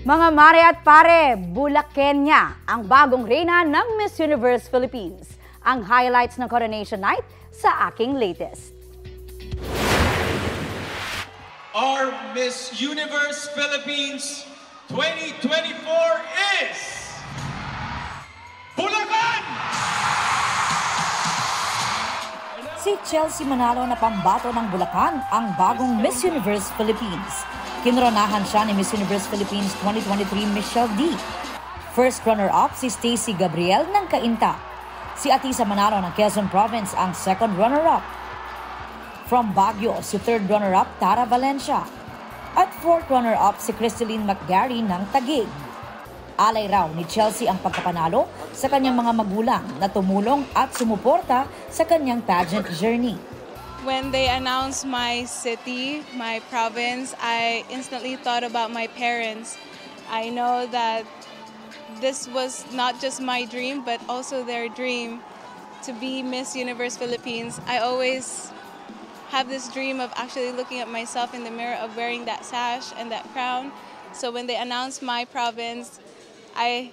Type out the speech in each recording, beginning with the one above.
Mga mare at pare, Bulakenya ang bagong reyna ng Miss Universe Philippines. Ang highlights ng Coronation Night sa aking latest. Our Miss Universe Philippines 2024 is Bulacan! Si Chelsea Manalo na pambato ng Bulacan ang bagong Miss Universe Philippines. Kinoronahan siya ni Miss Universe Philippines 2023 Michelle D. First runner-up si Stacy Gabriel ng Cainta. Si Atisa Manalo ng Quezon Province ang second runner-up. From Baguio, si third runner-up Tara Valencia. At fourth runner-up si Crystalline McGarry ng Taguig. Alay raw ni Chelsea ang pagkapanalo sa kanyang mga magulang na tumulong at sumuporta sa kanyang pageant journey. When they announced my city, my province, I instantly thought about my parents. I know that this was not just my dream, but also their dream to be Miss Universe Philippines. I always have this dream of actually looking at myself in the mirror, of wearing that sash and that crown. So when they announced my province, I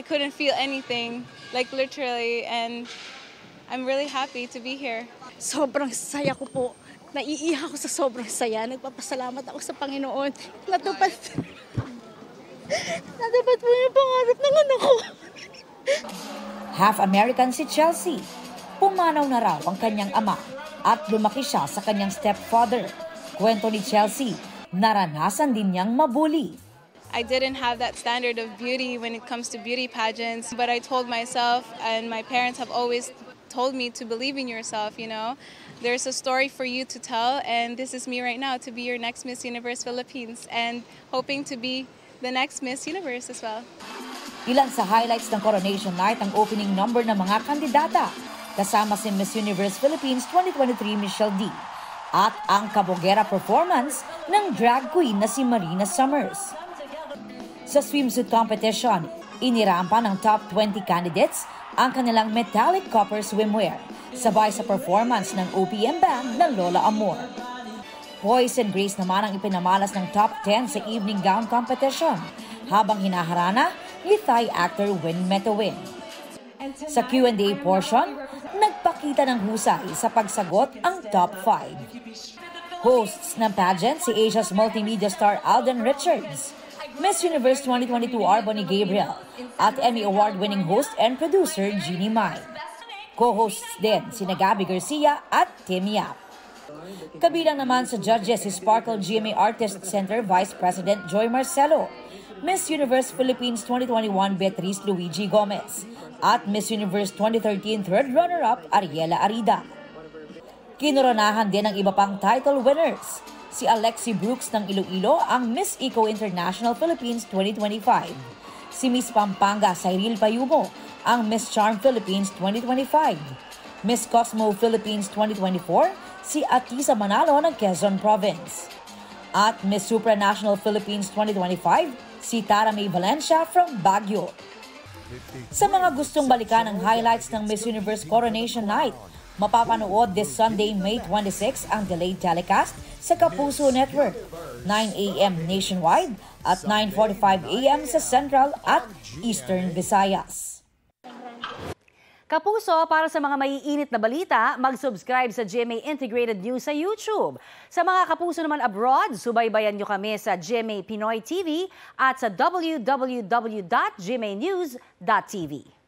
couldn't feel anything, like literally, and I'm really happy to be here. Sobrang saya ko po. Naiiyak ako sa sobrang saya. Nagpapasalamat ako sa Panginoon. Natupad po yung pangarap ng anak ko. Half American si Chelsea. Pumanaw na raw ang kanyang ama at lumaki siya sa kanyang stepfather. Kwento ni Chelsea, naranasan din niyang mabuli. I didn't have that standard of beauty when it comes to beauty pageants, but I told myself, and my parents have always told me to believe in yourself, you know. There's a story for you to tell, and this is me right now to be your next Miss Universe Philippines and hoping to be the next Miss Universe as well. Ilan sa highlights ng Coronation Night ang opening number ng mga kandidata, kasama si Miss Universe Philippines 2023 Michelle D. at ang kabogera performance ng drag queen na si Marina Summers. Sa swimsuit competition, inirampa ng top 20 candidates ang kanilang metallic copper swimwear, sabay sa performance ng OPM band na Lola Amor. Poise and Grace naman ang ipinamalas ng top 10 sa evening gown competition, habang hinaharana ni Thai actor Win Metawin. Sa Q&A portion, nagpakita ng husay sa pagsagot ang top 5. Hosts ng pageant si Asia's multimedia star Alden Richards, Miss Universe 2022 Arbony Gabriel, at Emmy Award-winning host and producer Jeannie Mai. Co-hosts din sina Gabby Garcia at Tim Yap. Kabilang naman sa judges si Sparkle GMA Artist Center Vice President Joy Marcelo, Miss Universe Philippines 2021 Beatriz Luigi Gomez, at Miss Universe 2013 third runner-up Ariela Arida. Kinoronahan din ang iba pang title winners. Si Alexi Brooks ng Iloilo ang Miss Eco International Philippines 2025. Si Miss Pampanga Cyril Payumo ang Miss Charm Philippines 2025. Miss Cosmo Philippines 2024 si Atisa Manalo ng Quezon Province. At Miss Supranational Philippines 2025 si Tara May Valencia from Baguio. Sa mga gustong balikan ang highlights ng Miss Universe Coronation Night, mapapanood this Sunday, May 26 ang delayed telecast sa Kapuso Network, 9 a.m. nationwide at 9:45 a.m. sa Central at Eastern Visayas. Kapuso, para sa mga maiinit na balita, mag-subscribe sa GMA Integrated News sa YouTube. Sa mga kapuso naman abroad, subaybayan nyo kami sa GMA Pinoy TV at sa www.gmanews.tv.